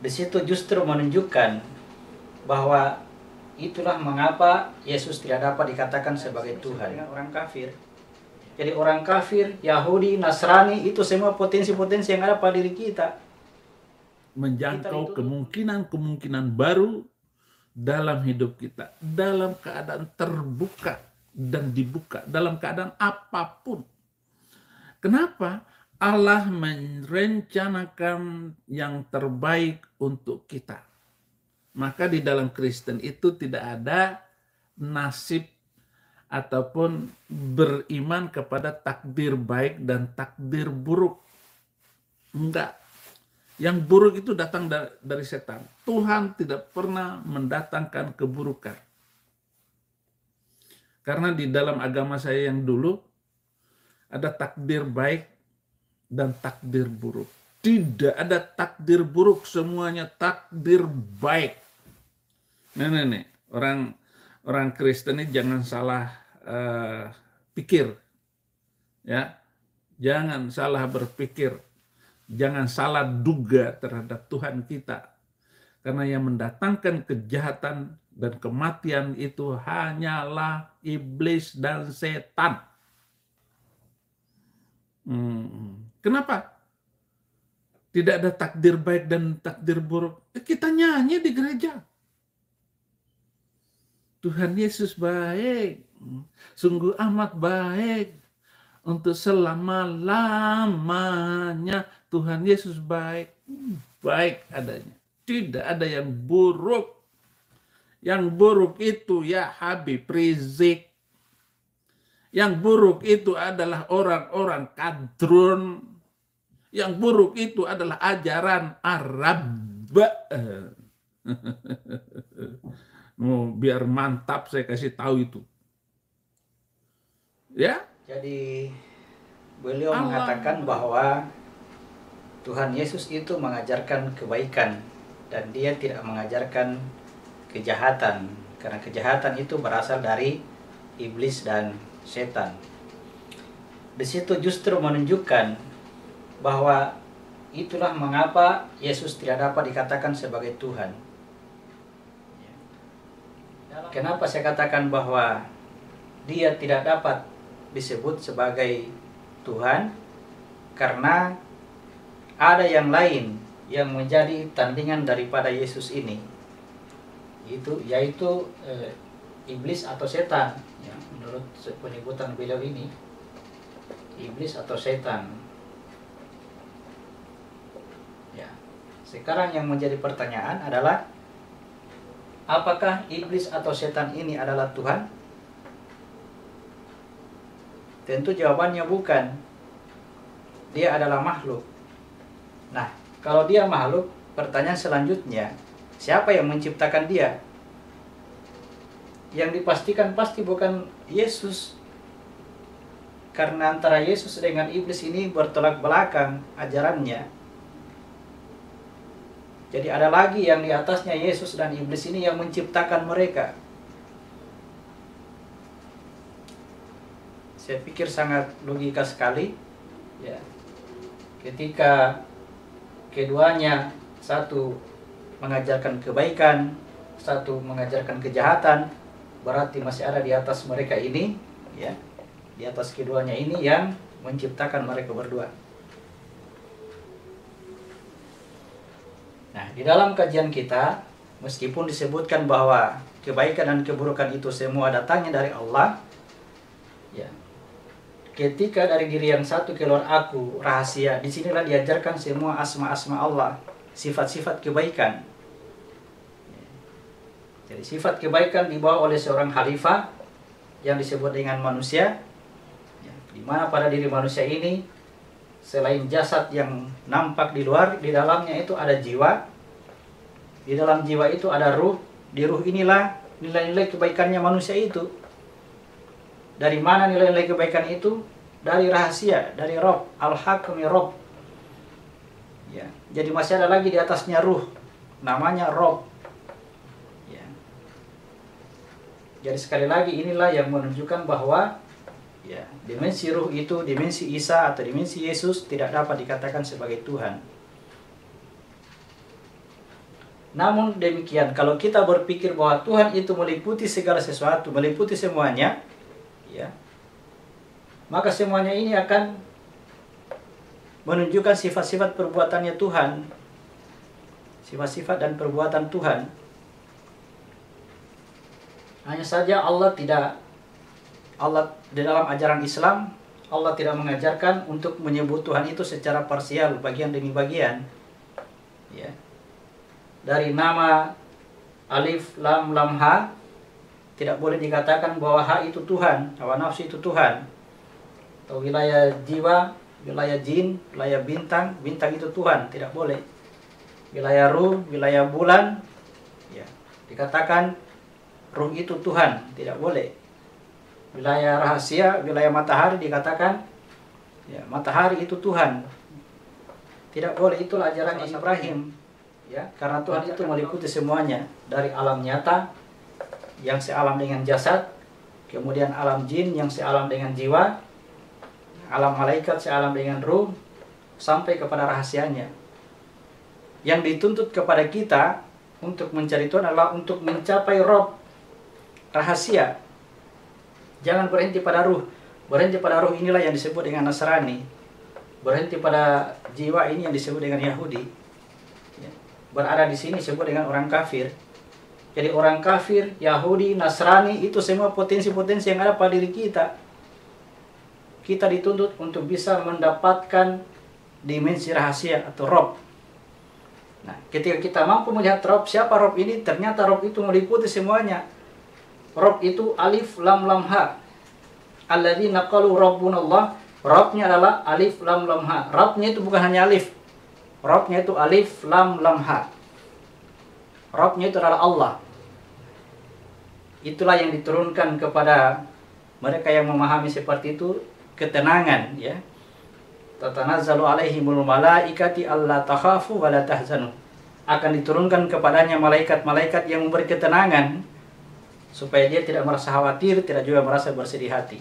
Di situ justru menunjukkan bahwa itulah mengapa Yesus tidak dapat dikatakan sebagai Tuhan. Orang kafir. Jadi orang kafir, Yahudi, Nasrani, itu semua potensi-potensi yang ada pada diri kita. Menjangkau kemungkinan-kemungkinan baru dalam hidup kita, dalam keadaan terbuka dan dibuka, dalam keadaan apapun. Kenapa? Allah merencanakan yang terbaik untuk kita. Maka di dalam Kristen itu tidak ada nasib ataupun beriman kepada takdir baik dan takdir buruk. Enggak. Yang buruk itu datang dari setan. Tuhan tidak pernah mendatangkan keburukan. Karena di dalam agama saya yang dulu, ada takdir baik dan takdir buruk. Tidak ada takdir buruk, semuanya takdir baik. Nih, orang Kristen ini jangan salah pikir, ya, jangan salah berpikir, jangan salah duga terhadap Tuhan kita, karena yang mendatangkan kejahatan dan kematian itu hanyalah iblis dan setan. Kenapa? Tidak ada takdir baik dan takdir buruk. Kita nyanyi di gereja. Tuhan Yesus baik, sungguh amat baik, untuk selama-lamanya Tuhan Yesus baik, baik adanya. Tidak ada yang buruk. Yang buruk itu ya Habib Rizik. Yang buruk itu adalah orang-orang kadrun. Yang buruk itu adalah ajaran Arab. Biar mantap saya kasih tahu itu. Ya. Jadi beliau mengatakan bahwa Tuhan Yesus itu mengajarkan kebaikan dan dia tidak mengajarkan kejahatan, karena kejahatan itu berasal dari iblis dan setan. Di situ justru menunjukkan bahwa itulah mengapa Yesus tidak dapat dikatakan sebagai Tuhan. Kenapa saya katakan bahwa dia tidak dapat disebut sebagai Tuhan? Karena ada yang lain yang menjadi tandingan daripada Yesus ini, yaitu iblis atau setan. Ya, menurut penyebutan beliau ini, iblis atau setan. Ya, sekarang yang menjadi pertanyaan adalah, apakah iblis atau setan ini adalah Tuhan? Tentu jawabannya bukan. Dia adalah makhluk. Nah, kalau dia makhluk, pertanyaan selanjutnya, siapa yang menciptakan dia? Yang dipastikan pasti bukan Yesus. Karena antara Yesus dengan iblis ini bertolak belakang ajarannya. Jadi ada lagi yang di atasnya Yesus dan iblis ini yang menciptakan mereka. Saya pikir sangat logika sekali. Ya. Ketika keduanya, satu mengajarkan kebaikan, satu mengajarkan kejahatan, berarti masih ada di atas mereka ini, ya, di atas keduanya ini yang menciptakan mereka berdua. Nah, di dalam kajian kita, meskipun disebutkan bahwa kebaikan dan keburukan itu semua datangnya dari Allah, ya, ketika dari diri yang satu keluar aku, rahasia, disinilah diajarkan semua asma-asma Allah, sifat-sifat kebaikan. Jadi sifat kebaikan dibawa oleh seorang khalifah yang disebut dengan manusia, ya, di mana pada diri manusia ini, selain jasad yang nampak di luar, di dalamnya itu ada jiwa. Di dalam jiwa itu ada ruh. Di ruh inilah nilai-nilai kebaikannya manusia itu. Dari mana nilai-nilai kebaikan itu? Dari rahasia, dari Rob, Al-Hakmi Rob. Ya, jadi masih ada lagi di atasnya ruh, namanya Rob. Ya. Jadi sekali lagi inilah yang menunjukkan bahwa, ya, dimensi ruh itu, dimensi Isa atau dimensi Yesus tidak dapat dikatakan sebagai Tuhan. Namun demikian, kalau kita berpikir bahwa Tuhan itu meliputi segala sesuatu, meliputi semuanya, ya, maka semuanya ini akan menunjukkan sifat-sifat perbuatannya Tuhan, sifat-sifat dan perbuatan Tuhan. Hanya saja Allah di dalam ajaran Islam, Allah tidak mengajarkan untuk menyebut Tuhan itu secara parsial, bagian demi bagian. Ya. Dari nama alif, lam, lam, ha, tidak boleh dikatakan bahwa ha itu Tuhan, hawa nafsu itu Tuhan. Atau wilayah jiwa, wilayah jin, wilayah bintang, bintang itu Tuhan, tidak boleh. Wilayah ruh, wilayah bulan, ya, dikatakan ruh itu Tuhan, tidak boleh. Wilayah rahasia, wilayah matahari dikatakan ya, matahari itu Tuhan, tidak boleh. Itulah ajaran Ibrahim, ya, karena Tuhan itu meliputi semuanya, dari alam nyata yang sealam dengan jasad, kemudian alam jin yang sealam dengan jiwa, alam malaikat sealam dengan ruh, sampai kepada rahasianya. Yang dituntut kepada kita untuk mencari Tuhan adalah untuk mencapai rob, rahasia. Jangan berhenti pada ruh. Berhenti pada ruh inilah yang disebut dengan Nasrani. Berhenti pada jiwa ini yang disebut dengan Yahudi. Berada di sini disebut dengan orang kafir. Jadi orang kafir, Yahudi, Nasrani, itu semua potensi-potensi yang ada pada diri kita. Kita dituntut untuk bisa mendapatkan dimensi rahasia atau rob. Nah, ketika kita mampu melihat rob, siapa rob ini? Ternyata rob itu meliputi semuanya. Rob itu alif, lam, lam, ha. Alladzina qalu rabbunallah. Robnya adalah alif, lam, lam, ha. Robnya itu bukan hanya alif. Robnya itu alif, lam, lam, ha. Robnya itu adalah Allah. Itulah yang diturunkan kepada mereka yang memahami seperti itu, ketenangan, ya. Tatanazzalu alaihimul malaikati alla takhafu wa la tahzanu. Akan diturunkan kepadanya malaikat-malaikat yang memberi ketenangan, supaya dia tidak merasa khawatir, tidak juga merasa bersedih hati.